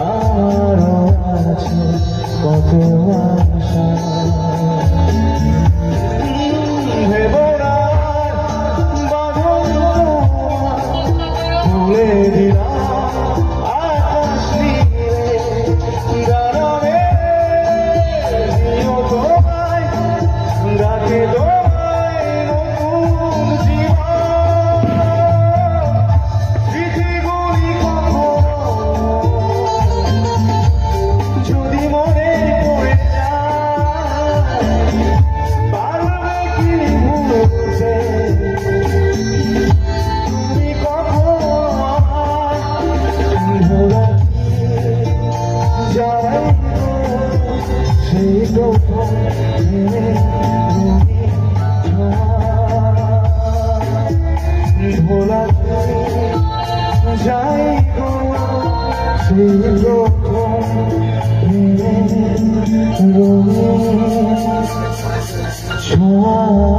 আরো আছে কত আশা ভুলে দিলাম আকাশ নীলে গানে দিও তোমায় ডাকে তোমায় নতুন জীবন স্মৃতিগুলি কখনো যদি মনে পড়ে যায় পারবে কি ভুলতে তুমি কখনো ভোলা যায় সেই প্রথম ভোলা যাই গো সেই প্রথম ছোঁয়া